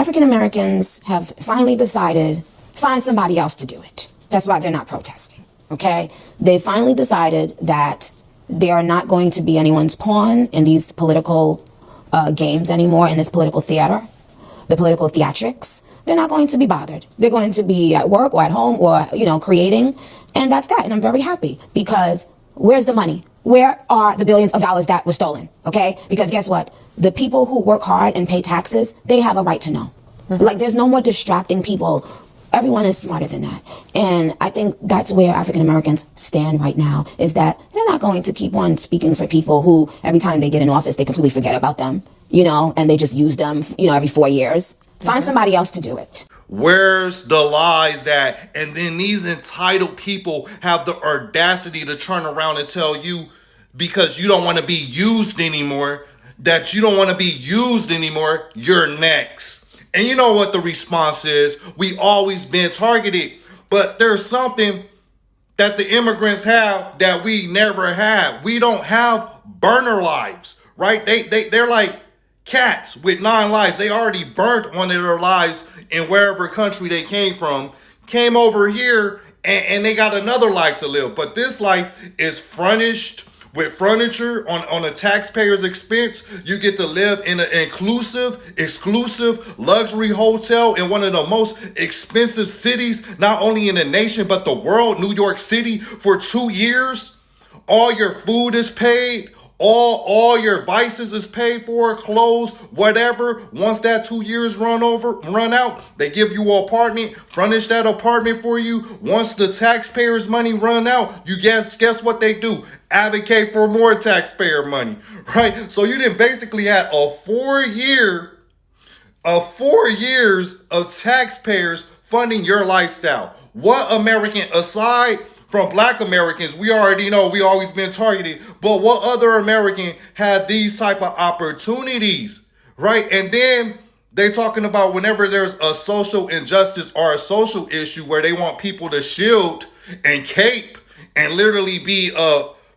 African Americans have finally decided, find somebody else to do it. That's why they're not protesting, okay? They finally decided that they are not going to be anyone's pawn in these political games anymore, in this political theater, the political theatrics. They're not going to be bothered. They're going to be at work or at home or, creating. And that's that. And I'm very happy because where's the money? Where are the billions of dollars that were stolen? Okay? Because guess what? The people who work hard and pay taxes, they have a right to know. Mm-hmm. Like, there's no more distracting people. Everyone is smarter than that. And I think that's where African Americans stand right now, is that they're not going to keep on speaking for people who every time they get in office, they completely forget about them, and they just use them, every 4 years. Find somebody else to do it. Where's the lies at? And then these entitled people have the audacity to turn around and tell you, because you don't want to be used anymore, that you don't want to be used anymore, you're next. And you know what the response is? We always been targeted. But there's something that the immigrants have that we never had. We don't have burner lives, right? They're like cats with 9 lives. They already burnt one of their lives in wherever country they came from, came over here, and they got another life to live. But this life is furnished with furniture on a taxpayer's expense. You get to live in an exclusive luxury hotel in one of the most expensive cities, not only in the nation, but the world, New York City, for 2 years. All your food is paid. All your vices is paid for, clothes, whatever. Once that 2 years run out, they give you an apartment, furnish that apartment for you. Once the taxpayers' money run out, you guess what they do? Advocate for more taxpayer money, right? So you didn't basically had a 4 years of taxpayers funding your lifestyle. What American, aside from Black Americans, we already know we always been targeted, but what other American had these type of opportunities, right? And then they talking about whenever there's a social injustice or a social issue where they want people to shield and cape and literally be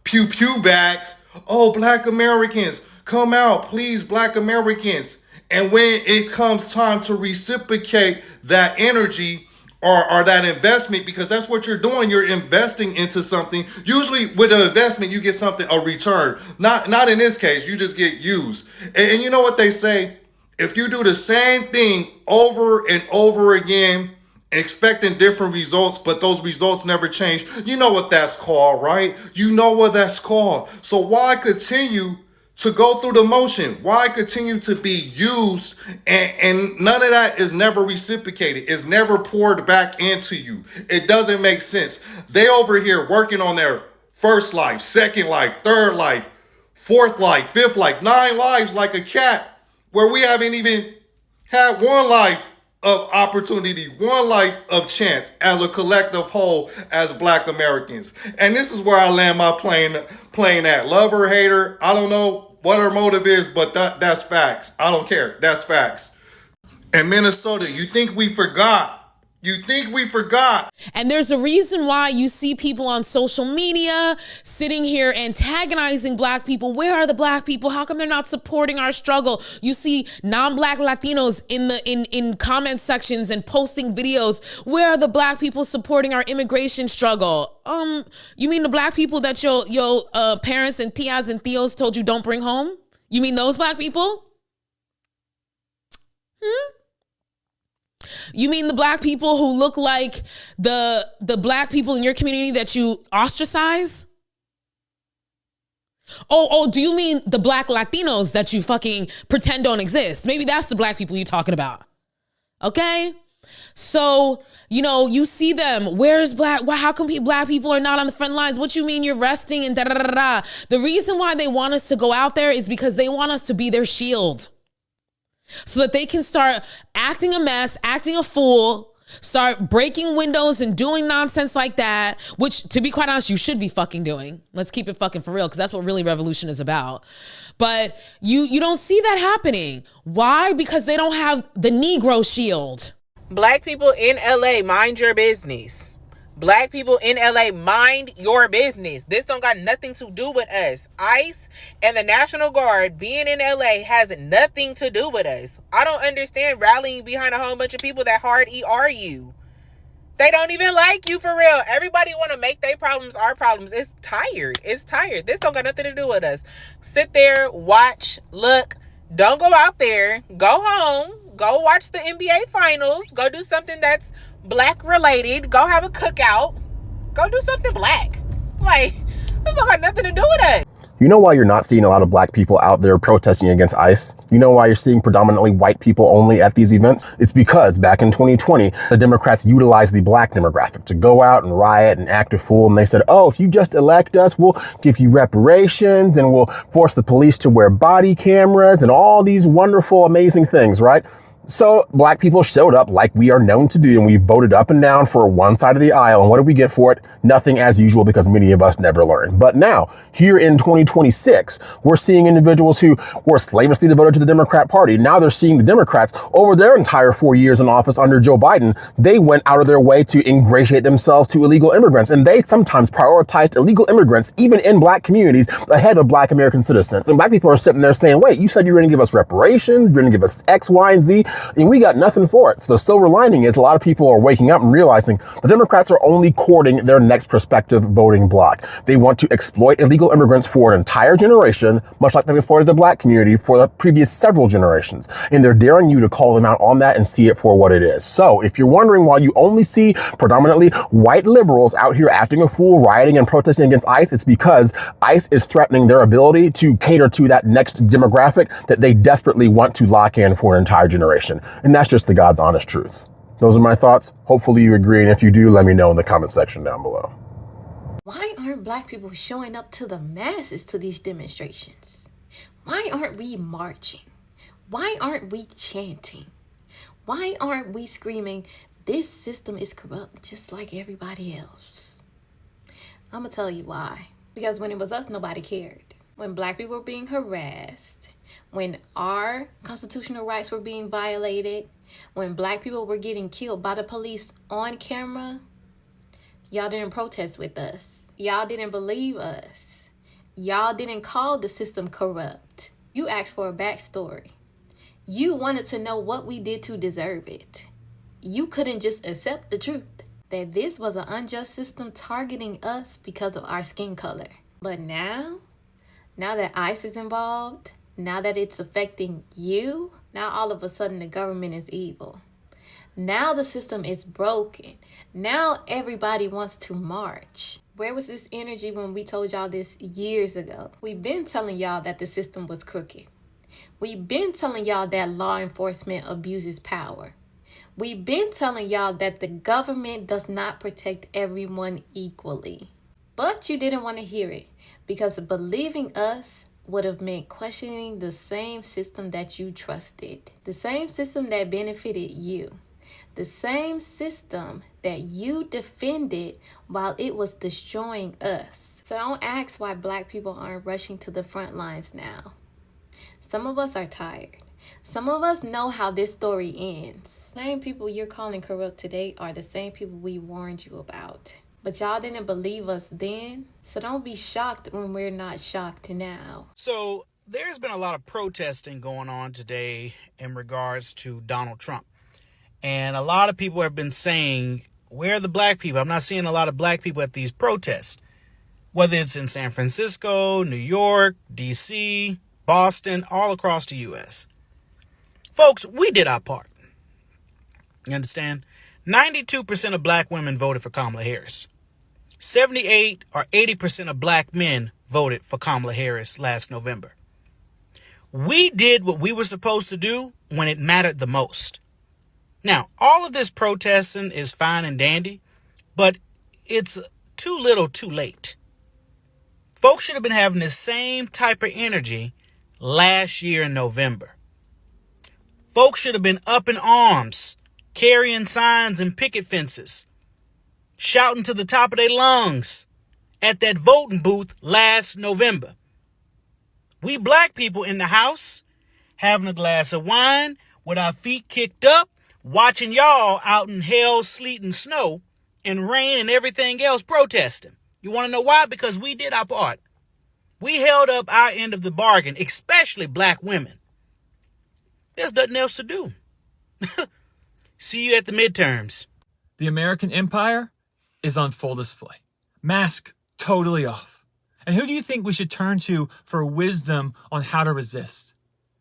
pew pew bags. Oh, Black Americans, come out, please, Black Americans. And when it comes time to reciprocate that energy, or that investment, because that's what you're doing. You're investing into something. Usually with an investment, you get something, a return. Not in this case, you just get used. And you know what they say? If you do the same thing over and over again, expecting different results, but those results never change, you know what that's called, right? You know what that's called. So why continue to go through the motion? Why continue to be used and none of that is never reciprocated? It's never poured back into you. It doesn't make sense. They over here working on their first life, second life, third life, fourth life, fifth life, 9 lives like a cat, where we haven't even had one life of opportunity, one life of chance as a collective whole as Black Americans. And this is where I land my plane at. Love or hate her, I don't know what her motive is, but that's facts. I don't care. That's facts. In Minnesota, you think we forgot? You think we forgot? And there's a reason why you see people on social media sitting here antagonizing Black people. Where are the Black people? How come they're not supporting our struggle? You see non-Black Latinos in comment sections and posting videos. Where are the Black people supporting our immigration struggle? You mean the Black people that your parents and tias and tios told you don't bring home? You mean those Black people? You mean the Black people who look like the Black people in your community that you ostracize? Oh, do you mean the Black Latinos that you fucking pretend don't exist? Maybe that's the Black people you're talking about. Okay? So, you see them. Where's Black? How come Black people are not on the front lines? What you mean you're resting and da-da-da-da? The reason why they want us to go out there is because they want us to be their shield. So that they can start acting a mess, acting a fool, start breaking windows and doing nonsense like that, which, to be quite honest, you should be fucking doing. Let's keep it fucking for real, because that's what really revolution is about. But you don't see that happening. Why? Because they don't have the Negro shield. Black people in LA, mind your business. Black people in LA, mind your business. This don't got nothing to do with us. ICE and the National Guard being in LA has nothing to do with us. I don't understand rallying behind a whole bunch of people that hard ER you. They don't even like you for real. Everybody want to make their problems our problems. It's tired. It's tired. This don't got nothing to do with us. Sit there, watch, look. Don't go out there. Go home. Go watch the NBA finals. Go do something that's black related. Go have a cookout. Go do something black. Like, this don't got nothing to do with us. You know why you're not seeing a lot of black people out there protesting against ICE? You know why you're seeing predominantly white people only at these events? It's because back in 2020, the Democrats utilized the black demographic to go out and riot and act a fool. And they said, oh, if you just elect us, we'll give you reparations and we'll force the police to wear body cameras and all these wonderful, amazing things, right? So black people showed up like we are known to do, and we voted up and down for one side of the aisle. And what did we get for it? Nothing, as usual, because many of us never learn. But now, here in 2026, we're seeing individuals who were slavishly devoted to the Democrat Party. Now they're seeing the Democrats over their entire 4 years in office under Joe Biden. They went out of their way to ingratiate themselves to illegal immigrants. And they sometimes prioritized illegal immigrants, even in black communities, ahead of black American citizens. And black people are sitting there saying, wait, you said you were going to give us reparations, you're going to give us X, Y, and Z. And we got nothing for it. So the silver lining is a lot of people are waking up and realizing the Democrats are only courting their next prospective voting bloc. They want to exploit illegal immigrants for an entire generation, much like they've exploited the black community for the previous several generations. And they're daring you to call them out on that and see it for what it is. So if you're wondering why you only see predominantly white liberals out here acting a fool, rioting and protesting against ICE, it's because ICE is threatening their ability to cater to that next demographic that they desperately want to lock in for an entire generation. And that's just the God's honest truth. Those are my thoughts. Hopefully you agree. And if you do, let me know in the comment section down below. Why aren't black people showing up to the masses to these demonstrations? Why aren't we marching? Why aren't we chanting? Why aren't we screaming, this system is corrupt just like everybody else? I'm going to tell you why. Because when it was us, nobody cared. When black people were being harassed, when our constitutional rights were being violated, when black people were getting killed by the police on camera, y'all didn't protest with us. Y'all didn't believe us. Y'all didn't call the system corrupt. You asked for a backstory. You wanted to know what we did to deserve it. You couldn't just accept the truth that this was an unjust system targeting us because of our skin color. But now that ICE is involved, now that it's affecting you, now all of a sudden the government is evil. Now the system is broken. Now everybody wants to march. Where was this energy when we told y'all this years ago? We've been telling y'all that the system was crooked. We've been telling y'all that law enforcement abuses power. We've been telling y'all that the government does not protect everyone equally. But you didn't want to hear it because believing us would have meant questioning the same system that you trusted, the same system that benefited you, the same system that you defended while it was destroying us. So don't ask why black people aren't rushing to the front lines now. Some of us are tired. Some of us know how this story ends. The same people you're calling corrupt today are the same people we warned you about. But y'all didn't believe us then, so don't be shocked when we're not shocked now. So there's been a lot of protesting going on today in regards to Donald Trump. And a lot of people have been saying, where are the black people? I'm not seeing a lot of black people at these protests. Whether it's in San Francisco, New York, D.C., Boston, all across the U.S. Folks, we did our part. You understand? 92% of black women voted for Kamala Harris. 78 or 80% of black men voted for Kamala Harris last November. We did what we were supposed to do when it mattered the most. Now, all of this protesting is fine and dandy, but it's too little too late. Folks should have been having the same type of energy last year in November. Folks should have been up in arms, carrying signs and picket fences, shouting to the top of their lungs at that voting booth last November. We black people in the house, having a glass of wine with our feet kicked up, watching y'all out in hell, sleet, and snow, and rain and everything else protesting. You want to know why? Because we did our part. We held up our end of the bargain, especially black women. There's nothing else to do. See you at the midterms. The American empire is on full display. Mask totally off. And who do you think we should turn to for wisdom on how to resist?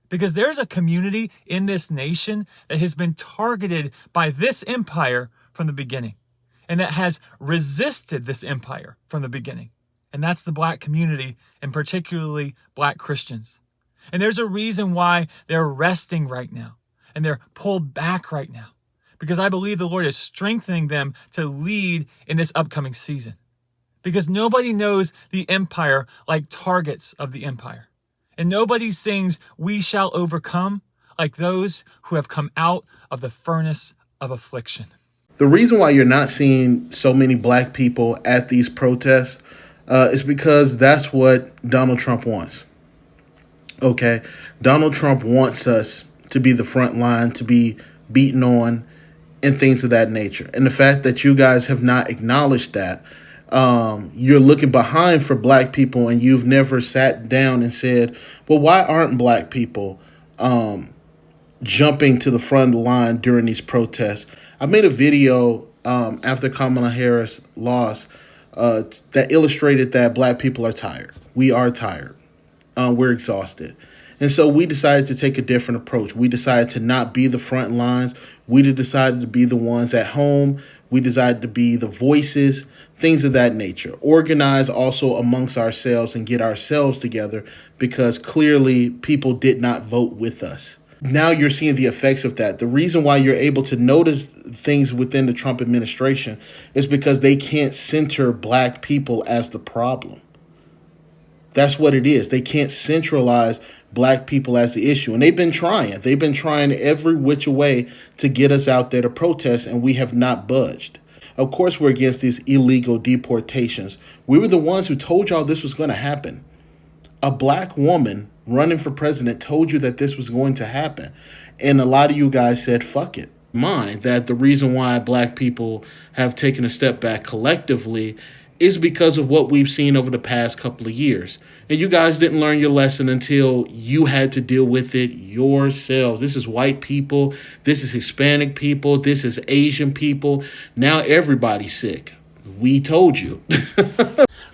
Because there's a community in this nation that has been targeted by this empire from the beginning, and that has resisted this empire from the beginning. And that's the black community, and particularly black Christians. And there's a reason why they're resting right now, and they're pulled back right now, because I believe the Lord is strengthening them to lead in this upcoming season. Because nobody knows the empire like targets of the empire. And nobody sings, "We shall overcome," like those who have come out of the furnace of affliction. The reason why you're not seeing so many black people at these protests is because that's what Donald Trump wants. Okay? Donald Trump wants us to be the front line, to be beaten on, and things of that nature. And the fact that you guys have not acknowledged that, you're looking behind for black people, and you've never sat down and said, well, why aren't black people jumping to the front of the line during these protests? I made a video after Kamala Harris lost that illustrated that black people are tired. We are tired. We're exhausted. And so we decided to take a different approach. We decided to not be the front lines. We decided to be the ones at home. We decided to be the voices, things of that nature. Organize also amongst ourselves and get ourselves together, because clearly people did not vote with us. Now you're seeing the effects of that. The reason why you're able to notice things within the Trump administration is because they can't center black people as the problem. That's what it is. They can't centralize black people as the issue. And they've been trying. They've been trying every which way to get us out there to protest, and we have not budged. Of course, we're against these illegal deportations. We were the ones who told y'all this was going to happen. A black woman running for president told you that this was going to happen. And a lot of you guys said, fuck it. Mind that the reason why black people have taken a step back collectively is because of what we've seen over the past couple of years. And you guys didn't learn your lesson until you had to deal with it yourselves. This is white people. This is Hispanic people. This is Asian people. Now everybody's sick. We told you.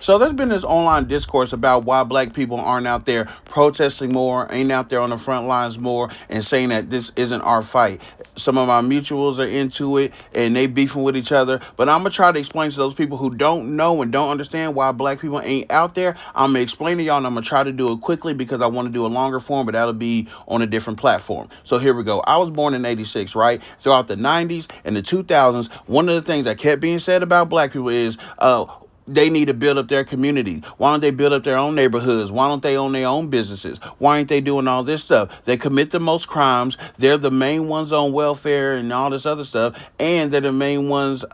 So there's been this online discourse about why black people aren't out there protesting more, ain't out there on the front lines more, and saying that this isn't our fight. Some of my mutuals are into it, and they beefing with each other. But I'm going to try to explain to those people who don't know and don't understand why black people ain't out there. I'm going to explain to y'all, and I'm going to try to do it quickly because I want to do a longer form, but that'll be on a different platform. So here we go. I was born in 86, right? Throughout the 90s and the 2000s, one of the things that kept being said about black people is, they need to build up their community. Why don't they build up their own neighborhoods? Why don't they own their own businesses? Why ain't they doing all this stuff? They commit the most crimes. They're the main ones on welfare and all this other stuff. And they're the main ones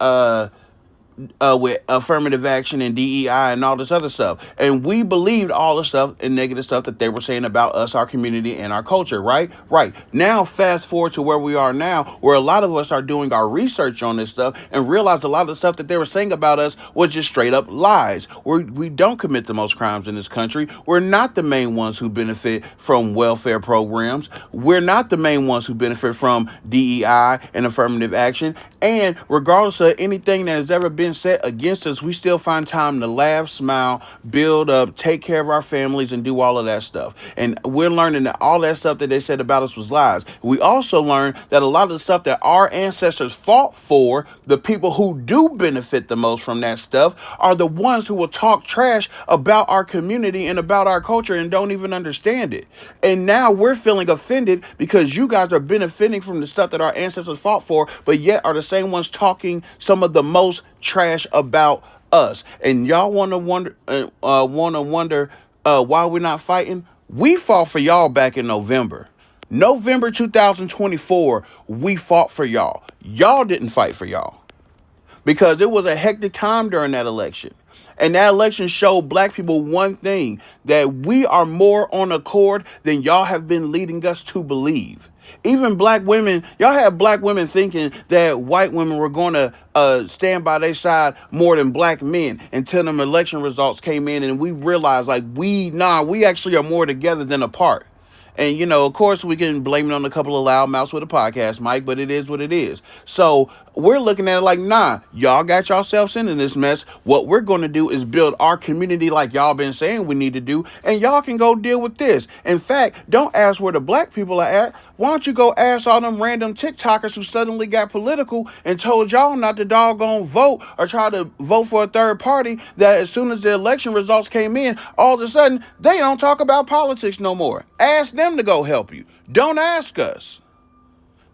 with affirmative action and DEI and all this other stuff. And we believed all the stuff and negative stuff that they were saying about us, our community, and our culture, right? Right. Now, fast forward to where we are now, where a lot of us are doing our research on this stuff and realize a lot of the stuff that they were saying about us was just straight up lies. We don't commit the most crimes in this country. We're not the main ones who benefit from welfare programs. We're not the main ones who benefit from DEI and affirmative action. And regardless of anything that has ever been set against us, we still find time to laugh, smile, build up, take care of our families, and do all of that stuff. And we're learning that all that stuff that they said about us was lies. We also learned that a lot of the stuff that our ancestors fought for, the people who do benefit the most from that stuff, are the ones who will talk trash about our community and about our culture and don't even understand it. And now we're feeling offended because you guys are benefiting from the stuff that our ancestors fought for, but yet are the same ones talking some of the most trash about us. And y'all want to wonder why we're not fighting? We fought for y'all back in November 2024. We fought for y'all. Y'all didn't fight for y'all because it was a hectic time during that election. And that election showed black people one thing, that we are more on accord than y'all have been leading us to believe. Even black women, y'all have black women thinking that white women were going to stand by their side more than black men until them election results came in and we realized like we actually are more together than apart. And, you know, of course, we can blame it on a couple of loudmouths with a podcast, Mike, but it is what it is. So we're looking at it like, nah, y'all got yourselves into this mess. What we're going to do is build our community like y'all been saying we need to do, and y'all can go deal with this. In fact, don't ask where the black people are at. Why don't you go ask all them random TikTokers who suddenly got political and told y'all not to doggone vote or try to vote for a third party, that as soon as the election results came in, all of a sudden, they don't talk about politics no more. Ask them to go help you. Don't ask us.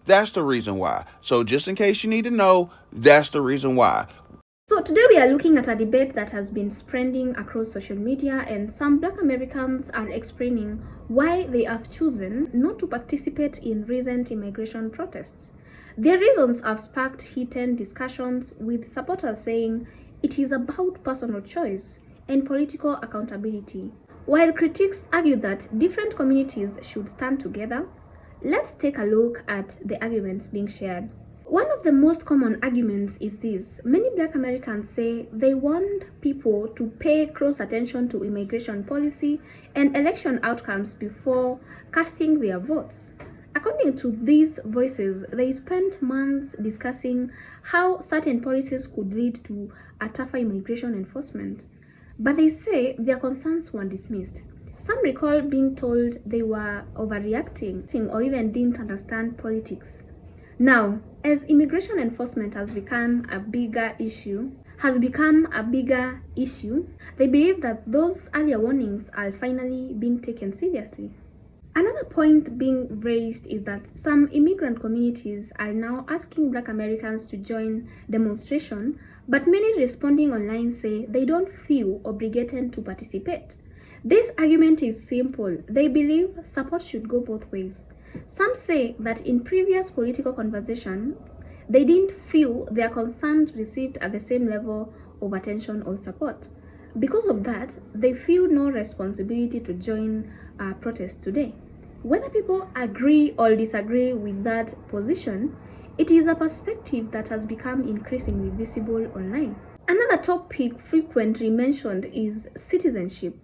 That's the reason why. So just in case you need to know, that's the reason why. So today we are looking at a debate that has been spreading across social media, and some Black Americans are explaining why they have chosen not to participate in recent immigration protests. Their reasons have sparked heated discussions, with supporters saying it is about personal choice and political accountability, while critics argue that different communities should stand together. Let's take a look at the arguments being shared. One of the most common arguments is this. Many Black Americans say they want people to pay close attention to immigration policy and election outcomes before casting their votes. According to these voices, they spent months discussing how certain policies could lead to a tougher immigration enforcement. But they say their concerns were dismissed. Some recall being told they were overreacting or even didn't understand politics. Now, as immigration enforcement has become a bigger issue, they believe that those earlier warnings are finally being taken seriously. Another point being raised is that some immigrant communities are now asking Black Americans to join demonstration, but many responding online say they don't feel obligated to participate. This argument is simple. They believe support should go both ways. Some say that in previous political conversations, they didn't feel their concerns received at the same level of attention or support. Because of that, they feel no responsibility to join protests today. Whether people agree or disagree with that position, it is a perspective that has become increasingly visible online. Another topic frequently mentioned is citizenship.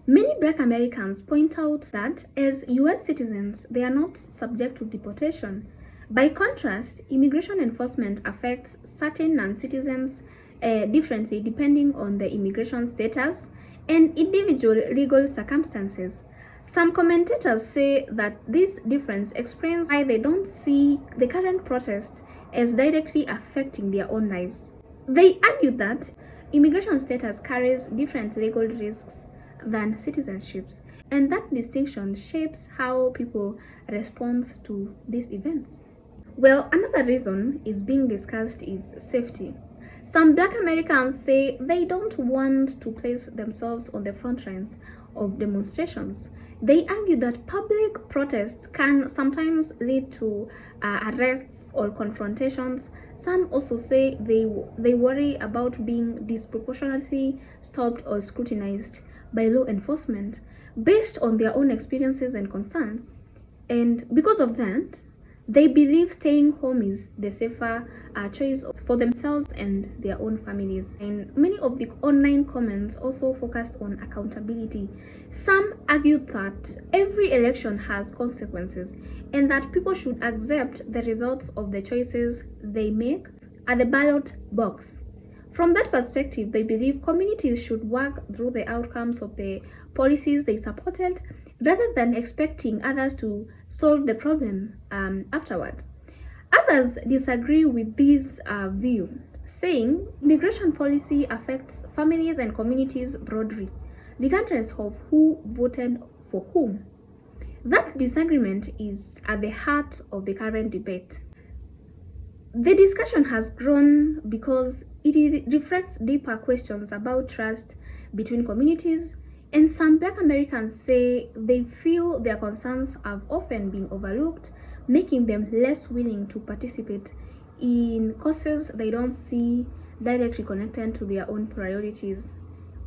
Many Black Americans point out that as US citizens, they are not subject to deportation. By contrast, immigration enforcement affects certain non-citizens differently depending on their immigration status and individual legal circumstances. Some commentators say that this difference explains why they don't see the current protests as directly affecting their own lives. They argue that immigration status carries different legal risks than citizenships, and that distinction shapes how people respond to these events. Well, another reason is being discussed is safety. Some Black Americans say they don't want to place themselves on the front lines of demonstrations. They argue that public protests can sometimes lead to arrests or confrontations. Some also say they worry about being disproportionately stopped or scrutinized by law enforcement based on their own experiences and concerns. And because of that, they believe staying home is the safer choice for themselves and their own families. And many of the online comments also focused on accountability. Some argued that every election has consequences and that people should accept the results of the choices they make at the ballot box. From that perspective, they believe communities should work through the outcomes of the policies they supported rather than expecting others to solve the problem afterward. Others disagree with this view, saying immigration policy affects families and communities broadly, regardless of who voted for whom. That disagreement is at the heart of the current debate. The discussion has grown because it reflects deeper questions about trust between communities, and some Black Americans say they feel their concerns have often been overlooked, making them less willing to participate in causes they don't see directly connected to their own priorities.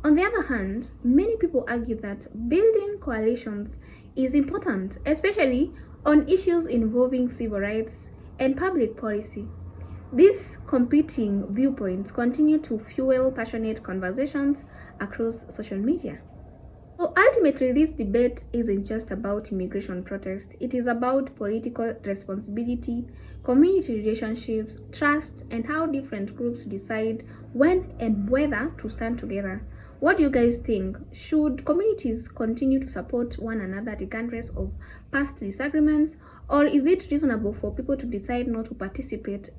On the other hand, many people argue that building coalitions is important, especially on issues involving civil rights and public policy. These competing viewpoints continue to fuel passionate conversations across social media. So ultimately, this debate isn't just about immigration protest. It is about political responsibility, community relationships, trust, and how different groups decide when and whether to stand together. What do you guys think? Should communities continue to support one another regardless of past disagreements, or is it reasonable for people to decide not to participate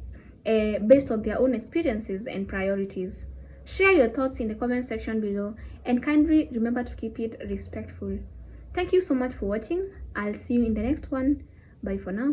based on their own experiences and priorities? Share your thoughts in the comment section below and kindly remember to keep it respectful. Thank you so much for watching. I'll see you in the next one. Bye for now.